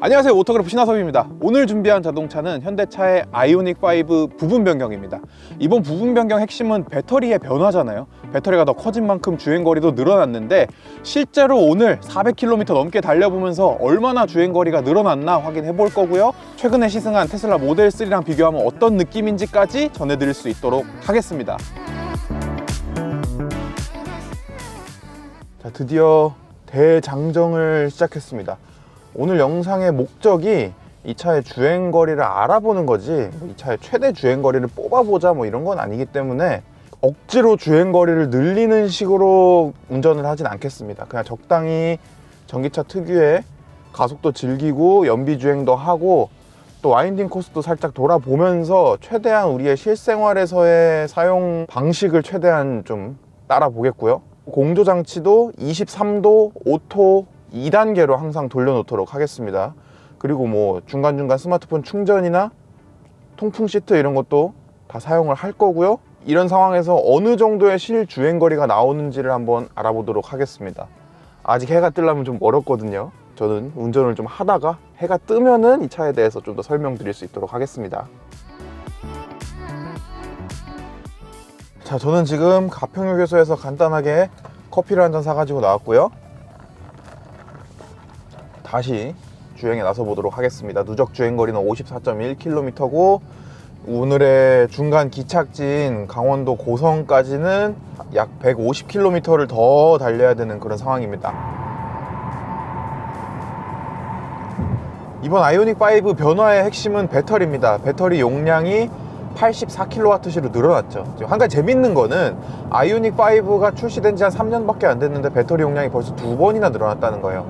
안녕하세요, 오토그래프 신하섭입니다. 오늘 준비한 자동차는 현대차의 아이오닉5 부분 변경입니다. 이번 부분 변경 핵심은 배터리의 변화잖아요. 배터리가 더 커진 만큼 주행거리도 늘어났는데 실제로 오늘 400km 넘게 달려보면서 얼마나 주행거리가 늘어났나 확인해 볼 거고요. 최근에 시승한 테슬라 모델 3랑 비교하면 어떤 느낌인지까지 전해드릴 수 있도록 하겠습니다. 자, 드디어 대장정을 시작했습니다. 오늘 영상의 목적이 이 차의 주행거리를 알아보는 거지 이 차의 최대 주행거리를 뽑아보자 이런 건 아니기 때문에 억지로 주행거리를 늘리는 식으로 운전을 하진 않겠습니다. 그냥 적당히 전기차 특유의 가속도 즐기고 연비주행도 하고 또 와인딩 코스도 살짝 돌아보면서 최대한 우리의 실생활에서의 사용 방식을 최대한 좀 따라 보겠고요. 공조장치도 23도 오토 2단계로 항상 돌려놓도록 하겠습니다. 그리고 중간중간 스마트폰 충전이나 통풍 시트 이런 것도 다 사용을 할 거고요. 이런 상황에서 어느 정도의 실주행거리가 나오는지를 한번 알아보도록 하겠습니다. 아직 해가 뜨려면 좀 멀었거든요. 저는 운전을 좀 하다가 해가 뜨면은 이 차에 대해서 좀 더 설명드릴 수 있도록 하겠습니다. 자, 저는 지금 가평휴게소에서 간단하게 커피를 한 잔 사가지고 나왔고요. 다시 주행에 나서 보도록 하겠습니다. 누적 주행거리는 54.1km고 오늘의 중간 기착지인 강원도 고성까지는 약 150km를 더 달려야 되는 그런 상황입니다. 이번 아이오닉5 변화의 핵심은 배터리입니다. 배터리 용량이 84kWh로 늘어났죠. 한 가지 재밌는 거는 아이오닉5가 출시된 지 한 3년밖에 안 됐는데 배터리 용량이 벌써 2번이나 늘어났다는 거예요.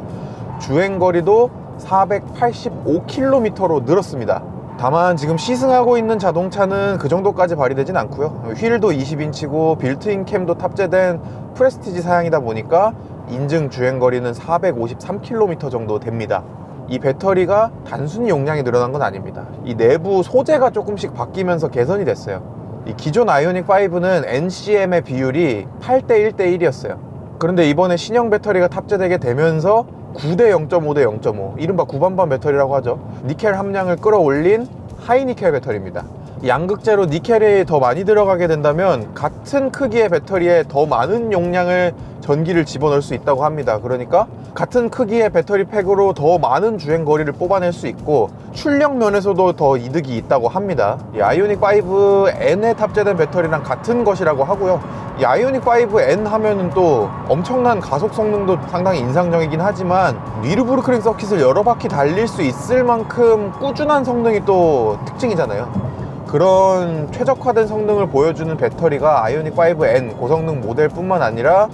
주행거리도 485km로 늘었습니다. 다만 지금 시승하고 있는 자동차는 그 정도까지 발휘되진 않고요. 휠도 20인치고 빌트인 캠도 탑재된 프레스티지 사양이다 보니까 인증 주행거리는 453km 정도 됩니다. 이 배터리가 단순히 용량이 늘어난 건 아닙니다. 이 내부 소재가 조금씩 바뀌면서 개선이 됐어요. 이 기존 아이오닉5는 NCM의 비율이 8대 1대 1이었어요. 그런데 이번에 신형 배터리가 탑재되게 되면서 9대 0.5대 0.5 이른바 구반반 배터리라고 하죠. 니켈 함량을 끌어올린 하이니켈 배터리입니다. 양극재로 니켈이 더 많이 들어가게 된다면 같은 크기의 배터리에 더 많은 용량을 전기를 집어넣을 수 있다고 합니다. 그러니까 같은 크기의 배터리 팩으로 더 많은 주행거리를 뽑아낼 수 있고 출력 면에서도 더 이득이 있다고 합니다. 이 아이오닉5 N에 탑재된 배터리랑 같은 것이라고 하고요. 이 아이오닉5 N 하면은 또 엄청난 가속 성능도 상당히 인상적이긴 하지만 니르부르크링 서킷을 여러 바퀴 달릴 수 있을 만큼 꾸준한 성능이 또 특징이잖아요. 그런 최적화된 성능을 보여주는 배터리가 아이오닉5 N 고성능 모델뿐만 아니라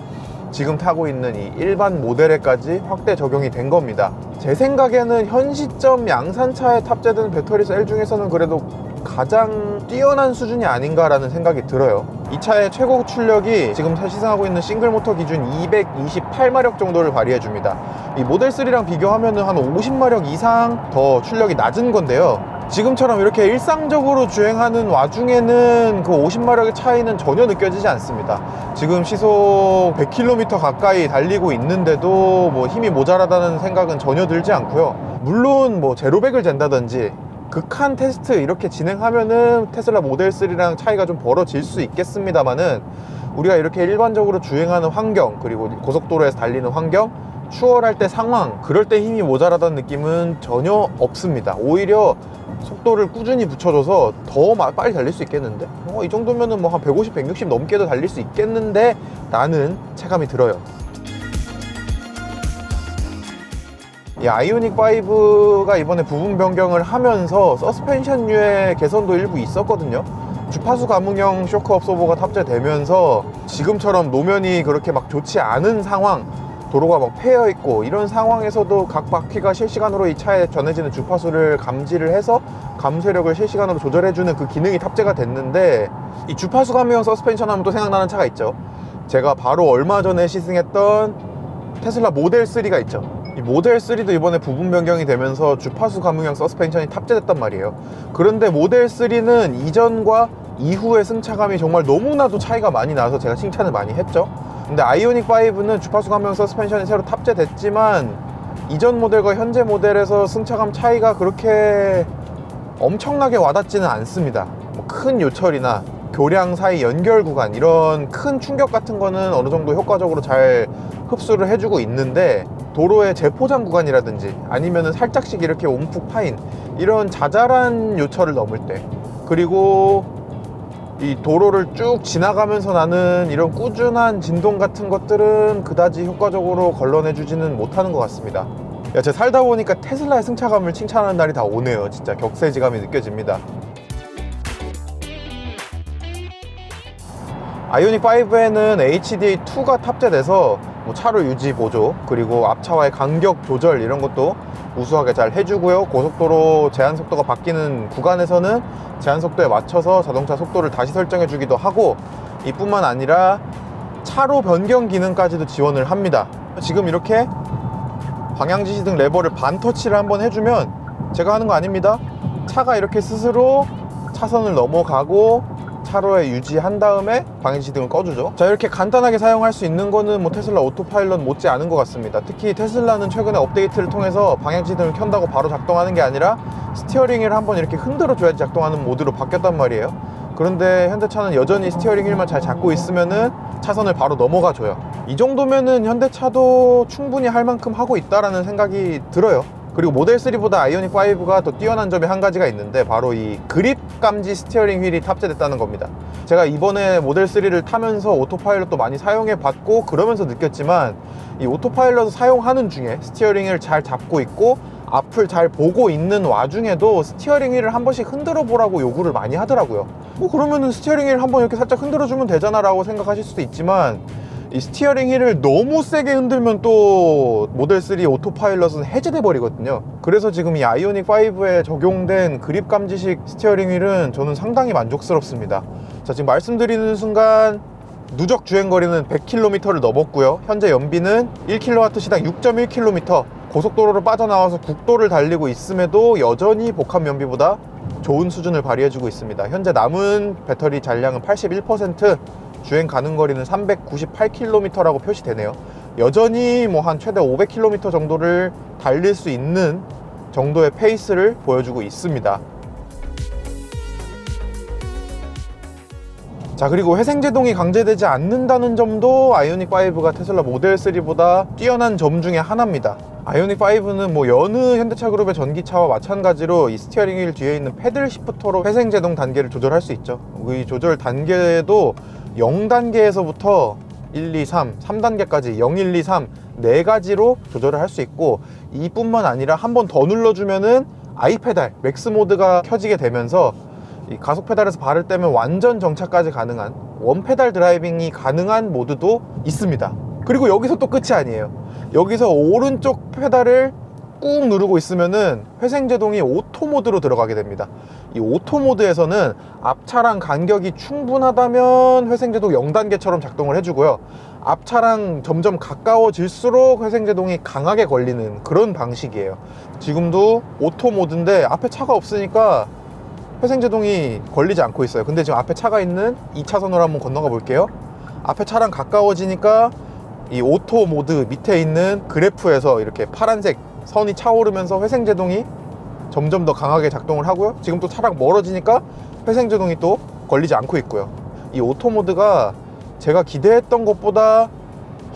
지금 타고 있는 이 일반 모델에까지 확대 적용이 된 겁니다. 제 생각에는 현 시점 양산차에 탑재된 배터리 셀 중에서는 그래도 가장 뛰어난 수준이 아닌가라는 생각이 들어요. 이 차의 최고 출력이 지금 시승하고 있는 싱글모터 기준 228마력 정도를 발휘해줍니다. 이 모델 3랑 비교하면 한 50마력 이상 더 출력이 낮은 건데요. 지금처럼 이렇게 일상적으로 주행하는 와중에는 그 50마력의 차이는 전혀 느껴지지 않습니다. 지금 시속 100km 가까이 달리고 있는데도 힘이 모자라다는 생각은 전혀 들지 않고요. 물론 제로백을 잰다든지 극한 테스트 이렇게 진행하면은 테슬라 모델 3랑 차이가 좀 벌어질 수 있겠습니다만은 우리가 이렇게 일반적으로 주행하는 환경 그리고 고속도로에서 달리는 환경 추월할 때 상황 그럴 때 힘이 모자라다는 느낌은 전혀 없습니다. 오히려 속도를 꾸준히 붙여줘서 더 빨리 달릴 수 있겠는데 이 정도면은 한 150, 160 넘게도 달릴 수 있겠는데 라는 체감이 들어요. 이 아이오닉5가 이번에 부분 변경을 하면서 서스펜션류의 개선도 일부 있었거든요. 주파수 감응형 쇼크 업소버가 탑재되면서 지금처럼 노면이 그렇게 좋지 않은 상황 도로가 패여 있고 이런 상황에서도 각 바퀴가 실시간으로 이 차에 전해지는 주파수를 감지를 해서 감쇄력을 실시간으로 조절해주는 그 기능이 탑재가 됐는데 이 주파수 감응형 서스펜션 하면 또 생각나는 차가 있죠. 제가 바로 얼마 전에 시승했던 테슬라 모델 3가 있죠. 이 모델 3도 이번에 부분 변경이 되면서 주파수 감응형 서스펜션이 탑재됐단 말이에요. 그런데 모델 3는 이전과 이후의 승차감이 정말 너무나도 차이가 많이 나서 제가 칭찬을 많이 했죠. 근데 아이오닉5는 주파수 감응 서스펜션이 새로 탑재됐지만 이전 모델과 현재 모델에서 승차감 차이가 그렇게 엄청나게 와닿지는 않습니다. 뭐 큰 요철이나 교량 사이 연결 구간 이런 큰 충격 같은 거는 어느 정도 효과적으로 잘 흡수를 해주고 있는데, 도로의 재포장 구간이라든지 아니면은 살짝씩 이렇게 움푹 파인 이런 자잘한 요철을 넘을 때, 그리고 이 도로를 쭉 지나가면서 나는 이런 꾸준한 진동 같은 것들은 그다지 효과적으로 걸러내주지는 못하는 것 같습니다. 야, 제가 살다 보니까 테슬라의 승차감을 칭찬하는 날이 다 오네요. 진짜 격세지감이 느껴집니다. 아이오닉5에는 HDA2가 탑재돼서 뭐 차로 유지 보조, 그리고 앞차와의 간격 조절 이런 것도 우수하게 잘 해주고요. 고속도로 제한 속도가 바뀌는 구간에서는 제한 속도에 맞춰서 자동차 속도를 다시 설정해 주기도 하고, 이뿐만 아니라 차로 변경 기능까지도 지원을 합니다. 지금 이렇게 방향지시 등 레버를 반터치를 한번 해주면, 제가 하는 거 아닙니다, 차가 이렇게 스스로 차선을 넘어가고 차로에 유지한 다음에 방향지시 등을 꺼주죠. 자, 이렇게 간단하게 사용할 수 있는 거는 뭐 테슬라 오토파일럿 못지 않은 것 같습니다. 특히 테슬라는 최근에 업데이트를 통해서 방향지시 등을 켠다고 바로 작동하는 게 아니라 스티어링 휠을 한번 이렇게 흔들어 줘야지 작동하는 모드로 바뀌었단 말이에요. 그런데 현대차는 여전히 스티어링 휠만 잘 잡고 있으면은 차선을 바로 넘어가 줘요. 이 정도면은 현대차도 충분히 할 만큼 하고 있다라는 생각이 들어요. 그리고 모델3보다 아이오닉5가 더 뛰어난 점이 한 가지가 있는데, 바로 이 그립 감지 스티어링 휠이 탑재됐다는 겁니다. 제가 이번에 모델3를 타면서 오토파일럿도 많이 사용해 봤고 그러면서 느꼈지만, 이 오토파일럿을 사용하는 중에 스티어링 휠을 잘 잡고 있고 앞을 잘 보고 있는 와중에도 스티어링 휠을 한 번씩 흔들어 보라고 요구를 많이 하더라고요. 뭐 그러면은 스티어링 휠 한번 이렇게 살짝 흔들어 주면 되잖아 라고 생각하실 수도 있지만, 이 스티어링 휠을 너무 세게 흔들면 또 모델3 오토파일럿은 해제돼 버리거든요. 그래서 지금 이 아이오닉5에 적용된 그립 감지식 스티어링 휠은 저는 상당히 만족스럽습니다. 자, 지금 말씀드리는 순간 누적 주행거리는 100km를 넘었고요. 현재 연비는 1kW시당 6.1km, 고속도로를 빠져나와서 국도를 달리고 있음에도 여전히 복합 연비보다 좋은 수준을 발휘해주고 있습니다. 현재 남은 배터리 잔량은 81%, 주행 가능 거리는 398km라고 표시되네요. 여전히 뭐 한 최대 500km 정도를 달릴 수 있는 정도의 페이스를 보여주고 있습니다. 자, 그리고 회생제동이 강제되지 않는다는 점도 아이오닉5가 테슬라 모델3보다 뛰어난 점 중에 하나입니다. 아이오닉5는 뭐 여느 현대차 그룹의 전기차와 마찬가지로 이 스티어링 휠 뒤에 있는 패들 시프터로 회생제동 단계를 조절할 수 있죠. 이 조절 단계도 0단계에서부터 1, 2, 3, 3단계까지 0, 1, 2, 3 4가지로 조절을 할 수 있고, 이뿐만 아니라 한 번 더 눌러주면은 아이페달 맥스 모드가 켜지게 되면서 이 가속 페달에서 발을 떼면 완전 정차까지 가능한 원페달 드라이빙이 가능한 모드도 있습니다. 그리고 여기서 또 끝이 아니에요. 여기서 오른쪽 페달을 꾹 누르고 있으면은 회생제동이 오토 모드로 들어가게 됩니다. 이 오토 모드에서는 앞차랑 간격이 충분하다면 회생제동 0단계처럼 작동을 해주고요. 앞차랑 점점 가까워질수록 회생제동이 강하게 걸리는 그런 방식이에요. 지금도 오토 모드인데 앞에 차가 없으니까 회생제동이 걸리지 않고 있어요. 근데 지금 앞에 차가 있는 2차선으로 한번 건너가 볼게요. 앞에 차랑 가까워지니까 이 오토 모드 밑에 있는 그래프에서 이렇게 파란색 선이 차오르면서 회생제동이 점점 더 강하게 작동을 하고요. 지금 또 차랑 멀어지니까 회생제동이 또 걸리지 않고 있고요. 이 오토 모드가 제가 기대했던 것보다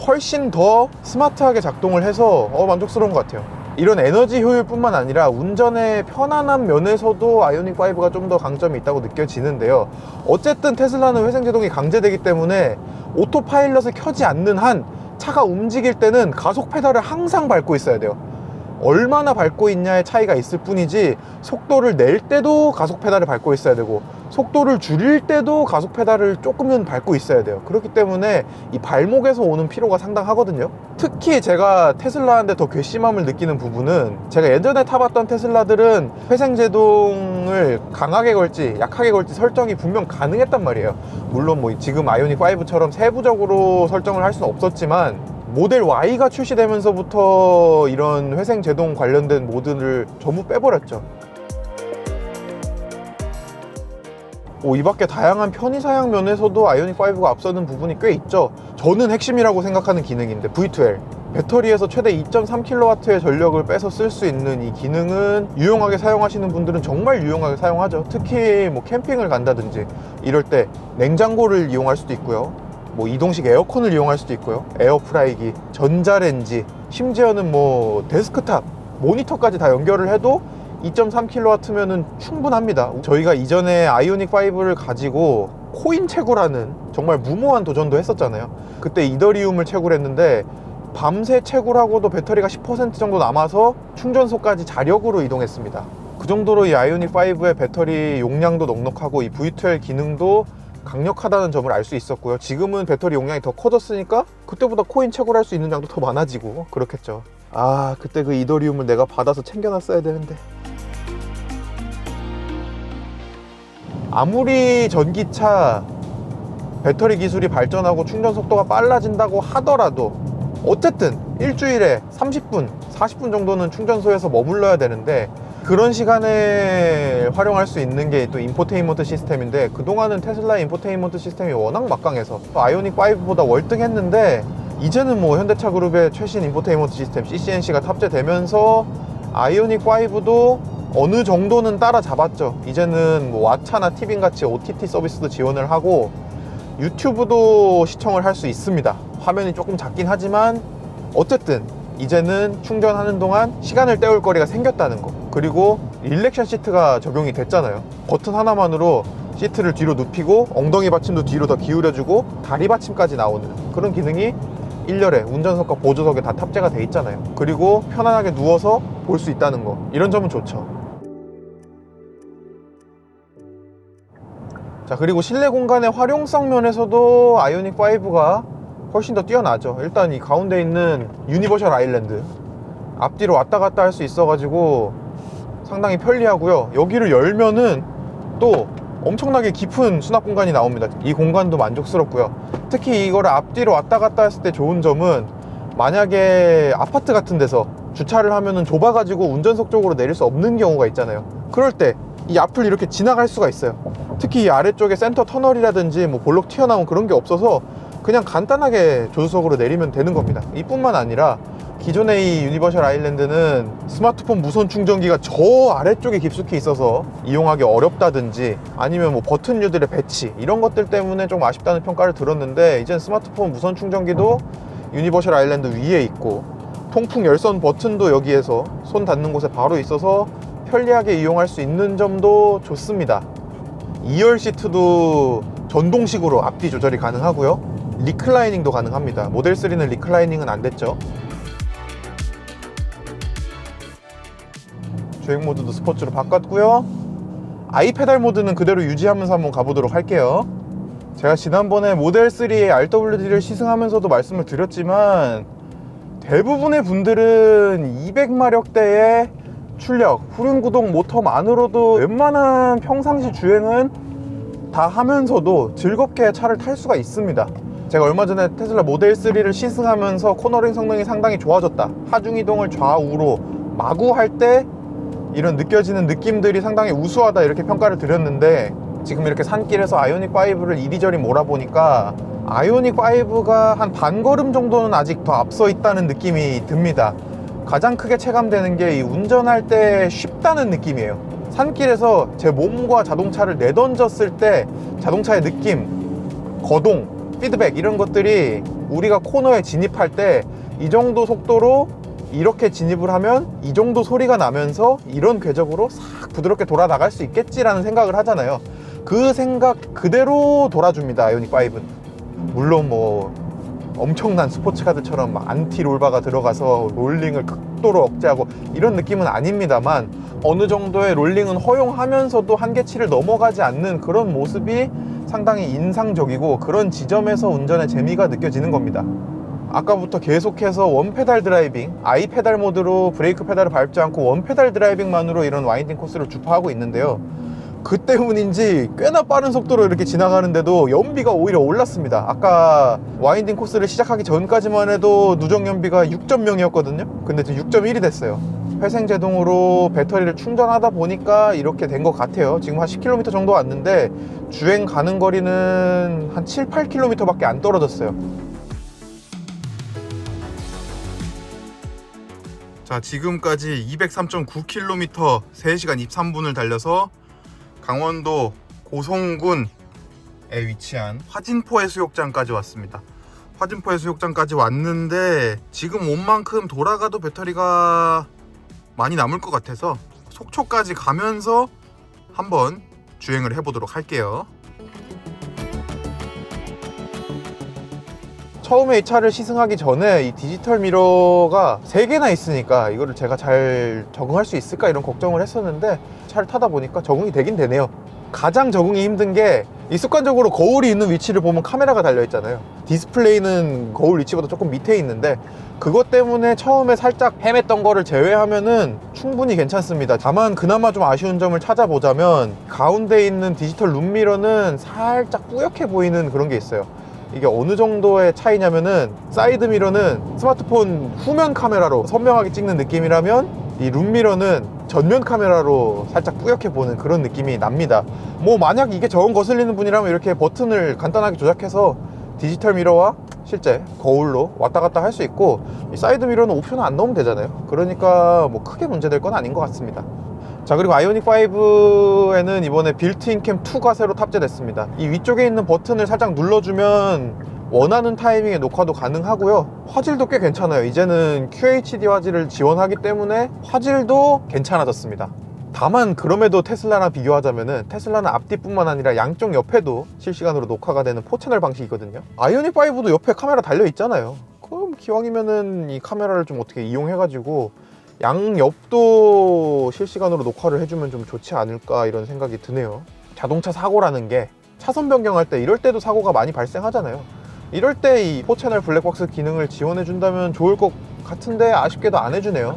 훨씬 더 스마트하게 작동을 해서 만족스러운 것 같아요. 이런 에너지 효율뿐만 아니라 운전의 편안한 면에서도 아이오닉5가 좀 더 강점이 있다고 느껴지는데요. 어쨌든 테슬라는 회생제동이 강제되기 때문에 오토파일럿을 켜지 않는 한 차가 움직일 때는 가속 페달을 항상 밟고 있어야 돼요. 얼마나 밟고 있냐의 차이가 있을 뿐이지, 속도를 낼 때도 가속 페달을 밟고 있어야 되고 속도를 줄일 때도 가속 페달을 조금은 밟고 있어야 돼요. 그렇기 때문에 이 발목에서 오는 피로가 상당하거든요. 특히 제가 테슬라한테 더 괘씸함을 느끼는 부분은, 제가 예전에 타봤던 테슬라들은 회생제동을 강하게 걸지 약하게 걸지 설정이 분명 가능했단 말이에요. 물론 뭐 지금 아이오닉5처럼 세부적으로 설정을 할 수는 없었지만, 모델 Y가 출시되면서부터 이런 회생제동 관련된 모드를 전부 빼버렸죠. 이 밖에 다양한 편의사양 면에서도 아이오닉5가 앞서는 부분이 꽤 있죠. 저는 핵심이라고 생각하는 기능인데 V2L, 배터리에서 최대 2.3kW의 전력을 빼서 쓸 수 있는 이 기능은 유용하게 사용하시는 분들은 정말 유용하게 사용하죠. 특히 뭐 캠핑을 간다든지 이럴 때 냉장고를 이용할 수도 있고요, 뭐 이동식 에어컨을 이용할 수도 있고요, 에어프라이기, 전자레인지, 심지어는 뭐 데스크탑, 모니터까지 다 연결을 해도 2.3kW면은 충분합니다. 저희가 이전에 아이오닉 5를 가지고 코인 채굴하는 정말 무모한 도전도 했었잖아요. 그때 이더리움을 채굴했는데 밤새 채굴하고도 배터리가 10% 정도 남아서 충전소까지 자력으로 이동했습니다. 그 정도로 이 아이오닉 5의 배터리 용량도 넉넉하고 이 V12 기능도 강력하다는 점을 알 수 있었고요. 지금은 배터리 용량이 더 커졌으니까 그때보다 코인 채굴할 수 있는 양도 더 많아지고 그렇겠죠. 아, 그때 그 이더리움을 내가 받아서 챙겨놨어야 되는데. 아무리 전기차 배터리 기술이 발전하고 충전 속도가 빨라진다고 하더라도 어쨌든 일주일에 30분, 40분 정도는 충전소에서 머물러야 되는데, 그런 시간에 활용할 수 있는 게 또 인포테인먼트 시스템인데, 그동안은 테슬라의 인포테인먼트 시스템이 워낙 막강해서 아이오닉 5보다 월등했는데, 이제는 뭐 현대차 그룹의 최신 인포테인먼트 시스템 CCNC가 탑재되면서 아이오닉 5도 어느 정도는 따라잡았죠. 이제는 뭐 왓챠나 티빙 같이 OTT 서비스도 지원을 하고 유튜브도 시청을 할 수 있습니다. 화면이 조금 작긴 하지만 어쨌든 이제는 충전하는 동안 시간을 때울 거리가 생겼다는 거, 그리고 릴렉션 시트가 적용이 됐잖아요. 버튼 하나만으로 시트를 뒤로 눕히고 엉덩이 받침도 뒤로 더 기울여주고 다리 받침까지 나오는 그런 기능이 1열에 운전석과 보조석에 다 탑재가 돼 있잖아요. 그리고 편안하게 누워서 볼 수 있다는 거, 이런 점은 좋죠. 자, 그리고 실내 공간의 활용성 면에서도 아이오닉 5가 훨씬 더 뛰어나죠. 일단 이 가운데 있는 유니버셜 아일랜드, 앞뒤로 왔다 갔다 할 수 있어 가지고 상당히 편리하고요. 여기를 열면은 또 엄청나게 깊은 수납 공간이 나옵니다. 이 공간도 만족스럽고요. 특히 이거를 앞뒤로 왔다 갔다 했을 때 좋은 점은, 만약에 아파트 같은 데서 주차를 하면은 좁아 가지고 운전석 쪽으로 내릴 수 없는 경우가 있잖아요. 그럴 때 이 앞을 이렇게 지나갈 수가 있어요. 특히 이 아래쪽에 센터 터널이라든지 뭐 볼록 튀어나온 그런 게 없어서 그냥 간단하게 조수석으로 내리면 되는 겁니다. 이뿐만 아니라 기존의 이 유니버셜 아일랜드는 스마트폰 무선 충전기가 저 아래쪽에 깊숙이 있어서 이용하기 어렵다든지, 아니면 뭐 버튼류들의 배치, 이런 것들 때문에 좀 아쉽다는 평가를 들었는데, 이젠 스마트폰 무선 충전기도 유니버셜 아일랜드 위에 있고 통풍 열선 버튼도 여기에서 손 닿는 곳에 바로 있어서 편리하게 이용할 수 있는 점도 좋습니다. 2열 시트도 전동식으로 앞뒤 조절이 가능하고요, 리클라이닝도 가능합니다. 모델 3는 리클라이닝은 안 됐죠. 주행 모드도 스포츠로 바꿨고요. 아이 페달 모드는 그대로 유지하면서 한번 가보도록 할게요. 제가 지난번에 모델 3의 RWD를 시승하면서도 말씀을 드렸지만, 대부분의 분들은 200마력대의 출력, 후륜구동 모터만으로도 웬만한 평상시 주행은 다 하면서도 즐겁게 차를 탈 수가 있습니다. 제가 얼마 전에 테슬라 모델 3를 시승하면서 코너링 성능이 상당히 좋아졌다, 하중이동을 좌우로 마구 할 때 이런 느껴지는 느낌들이 상당히 우수하다, 이렇게 평가를 드렸는데, 지금 이렇게 산길에서 아이오닉 5를 이리저리 몰아보니까 아이오닉 5가 한 반걸음 정도는 아직 더 앞서 있다는 느낌이 듭니다. 가장 크게 체감되는 게 이 운전할 때 쉽다는 느낌이에요. 산길에서 제 몸과 자동차를 내던졌을 때 자동차의 느낌, 거동, 피드백, 이런 것들이 우리가 코너에 진입할 때 이 정도 속도로 이렇게 진입을 하면 이 정도 소리가 나면서 이런 궤적으로 싹 부드럽게 돌아 나갈 수 있겠지라는 생각을 하잖아요. 그 생각 그대로 돌아줍니다, 아이오닉 5는. 물론 뭐 엄청난 스포츠카들처럼 막 안티 롤바가 들어가서 롤링을 극도로 억제하고 이런 느낌은 아닙니다만, 어느 정도의 롤링은 허용하면서도 한계치를 넘어가지 않는 그런 모습이 상당히 인상적이고, 그런 지점에서 운전의 재미가 느껴지는 겁니다. 아까부터 계속해서 원페달 드라이빙, 아이 페달 모드로 브레이크 페달을 밟지 않고 원페달 드라이빙만으로 이런 와인딩 코스를 주파하고 있는데요, 그 때문인지 꽤나 빠른 속도로 이렇게 지나가는데도 연비가 오히려 올랐습니다. 아까 와인딩 코스를 시작하기 전까지만 해도 누적 연비가 6.0이었거든요 근데 지금 6.1이 됐어요. 회생 제동으로 배터리를 충전하다 보니까 이렇게 된 것 같아요. 지금 한 10km 정도 왔는데 주행 가는 거리는 한 7, 8km 밖에 안 떨어졌어요. 자, 지금까지 203.9km 3시간 23분을 달려서 강원도 고성군에 위치한 화진포 해수욕장까지 왔습니다. 화진포 해수욕장까지 왔는데 지금 온 만큼 돌아가도 배터리가 많이 남을 것 같아서 속초까지 가면서 한번 주행을 해보도록 할게요. 처음에 이 차를 시승하기 전에 이 디지털 미러가 3개나 있으니까 이거를 제가 잘 적응할 수 있을까 이런 걱정을 했었는데 차를 타다 보니까 적응이 되긴 되네요. 가장 적응이 힘든 게 이 습관적으로 거울이 있는 위치를 보면 카메라가 달려 있잖아요. 디스플레이는 거울 위치보다 조금 밑에 있는데 그것 때문에 처음에 살짝 헤맸던 거를 제외하면은 충분히 괜찮습니다. 다만 그나마 좀 아쉬운 점을 찾아보자면 가운데 있는 디지털 룸미러는 살짝 뿌옇게 보이는 그런 게 있어요. 이게 어느 정도의 차이냐면은 사이드 미러는 스마트폰 후면 카메라로 선명하게 찍는 느낌이라면 이 룸미러는 전면 카메라로 살짝 뿌옇게 보는 그런 느낌이 납니다. 뭐 만약 이게 적응 거슬리는 분이라면 이렇게 버튼을 간단하게 조작해서 디지털 미러와 실제 거울로 왔다 갔다 할 수 있고 이 사이드 미러는 옵션을 안 넣으면 되잖아요. 그러니까 뭐 크게 문제될 건 아닌 것 같습니다. 자, 그리고 아이오닉 5에는 이번에 빌트인 캠 2가 새로 탑재됐습니다. 이 위쪽에 있는 버튼을 살짝 눌러주면 원하는 타이밍에 녹화도 가능하고요. 화질도 꽤 괜찮아요. 이제는 QHD 화질을 지원하기 때문에 화질도 괜찮아졌습니다. 다만 그럼에도 테슬라랑 비교하자면은 테슬라는 앞뒤뿐만 아니라 양쪽 옆에도 실시간으로 녹화가 되는 4채널 방식이거든요. 아이오닉 5도 옆에 카메라 달려 있잖아요. 그럼 기왕이면은 이 카메라를 좀 어떻게 이용해가지고 양옆도 실시간으로 녹화를 해주면 좀 좋지 않을까 이런 생각이 드네요. 자동차 사고라는 게 차선 변경할 때 이럴 때도 사고가 많이 발생하잖아요. 이럴 때 이 4채널 블랙박스 기능을 지원해 준다면 좋을 것 같은데 아쉽게도 안 해주네요.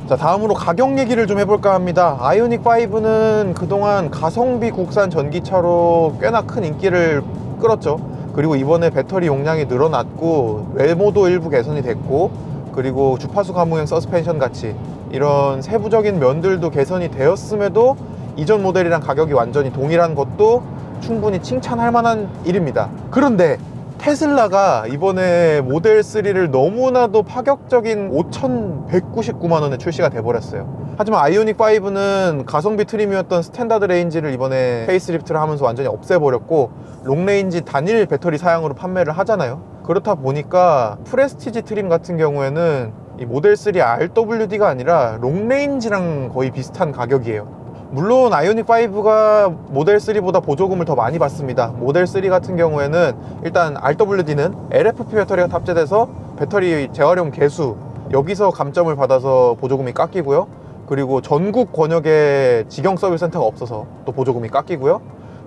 자, 다음으로 가격 얘기를 좀 해볼까 합니다. 아이오닉 5는 그동안 가성비 국산 전기차로 꽤나 큰 인기를 끌었죠. 그리고 이번에 배터리 용량이 늘어났고 외모도 일부 개선이 됐고 그리고 주파수 감응형 서스펜션 같이 이런 세부적인 면들도 개선이 되었음에도 이전 모델이랑 가격이 완전히 동일한 것도 충분히 칭찬할 만한 일입니다. 그런데 테슬라가 이번에 모델 3를 너무나도 파격적인 5,199만 원에 출시가 돼버렸어요. 하지만 아이오닉 5는 가성비 트림이었던 스탠다드 레인지를 이번에 페이스리프트를 하면서 완전히 없애버렸고 롱레인지 단일 배터리 사양으로 판매를 하잖아요. 그렇다 보니까 프레스티지 트림 같은 경우에는 이 모델 3 RWD가 아니라 롱레인지랑 거의 비슷한 가격이에요. 물론 아이오닉 5가 모델 3보다 보조금을 더 많이 받습니다. 모델 3 같은 경우에는 일단 RWD는 LFP 배터리가 탑재돼서 배터리 재활용 개수 여기서 감점을 받아서 보조금이 깎이고요. 그리고 전국 권역에 직영 서비스 센터가 없어서 또 보조금이 깎이고요.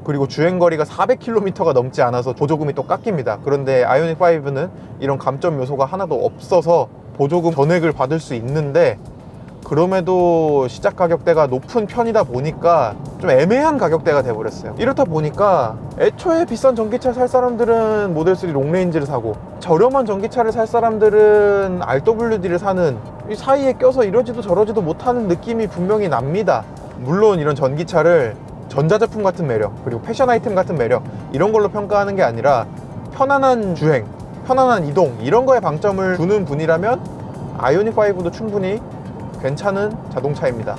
그리고 주행거리가 400km가 넘지 않아서 보조금이 또 깎입니다. 그런데 아이오닉 5는 이런 감점 요소가 하나도 없어서 보조금 전액을 받을 수 있는데 그럼에도 시작 가격대가 높은 편이다 보니까 좀 애매한 가격대가 돼버렸어요. 이렇다 보니까 애초에 비싼 전기차 살 사람들은 모델 3 롱레인지를 사고 저렴한 전기차를 살 사람들은 RWD를 사는 이 사이에 껴서 이러지도 저러지도 못하는 느낌이 분명히 납니다. 물론 이런 전기차를 전자제품 같은 매력 그리고 패션 아이템 같은 매력 이런 걸로 평가하는 게 아니라 편안한 주행, 편안한 이동 이런 거에 방점을 두는 분이라면 아이오닉 5도 충분히 괜찮은 자동차입니다.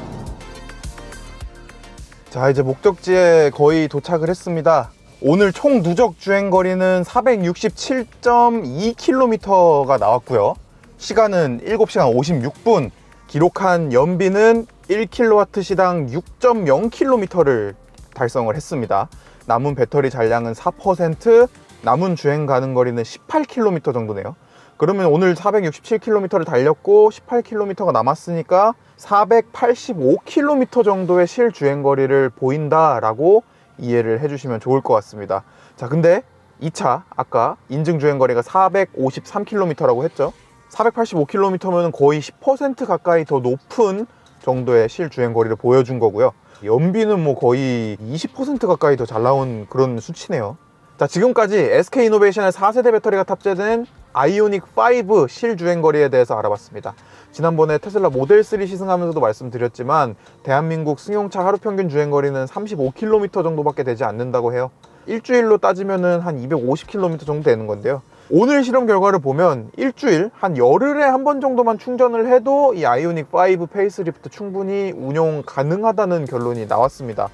자, 이제 목적지에 거의 도착을 했습니다. 오늘 총 누적 주행거리는 467.2km가 나왔고요. 시간은 7시간 56분, 기록한 연비는 1kW시당 6.0km를 달성을 했습니다. 남은 배터리 잔량은 4%, 남은 주행 가는 거리는 18km 정도네요. 그러면 오늘 467km를 달렸고 18km가 남았으니까 485km 정도의 실주행거리를 보인다라고 이해를 해주시면 좋을 것 같습니다. 자, 근데 이 차 아까 인증주행거리가 453km라고 했죠. 485km면 거의 10% 가까이 더 높은 정도의 실주행거리를 보여준 거고요. 연비는 뭐 거의 20% 가까이 더 잘 나온 그런 수치네요. 자, 지금까지 SK이노베이션의 4세대 배터리가 탑재된 아이오닉 5 실주행거리에 대해서 알아봤습니다. 지난번에 테슬라 모델 3 시승하면서도 말씀드렸지만 대한민국 승용차 하루 평균 주행거리는 35km 정도밖에 되지 않는다고 해요. 일주일로 따지면은 한 250km 정도 되는 건데요. 오늘 실험 결과를 보면 일주일, 한 열흘에 한 번 정도만 충전을 해도 이 아이오닉 5 페이스리프트 충분히 운용 가능하다는 결론이 나왔습니다.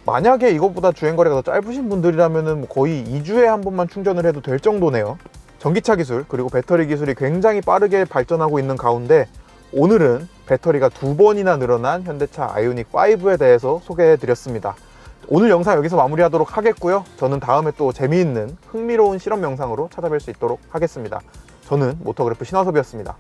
만약에 이것보다 주행거리가 더 짧으신 분들이라면 거의 2주에 한 번만 충전을 해도 될 정도네요. 전기차 기술 그리고 배터리 기술이 굉장히 빠르게 발전하고 있는 가운데 오늘은 배터리가 2번이나 늘어난 현대차 아이오닉 5에 대해서 소개해 드렸습니다. 오늘 영상 여기서 마무리하도록 하겠고요. 저는 다음에 또 재미있는 흥미로운 실험 영상으로 찾아뵐 수 있도록 하겠습니다. 저는 모터그래프 신화섭이었습니다.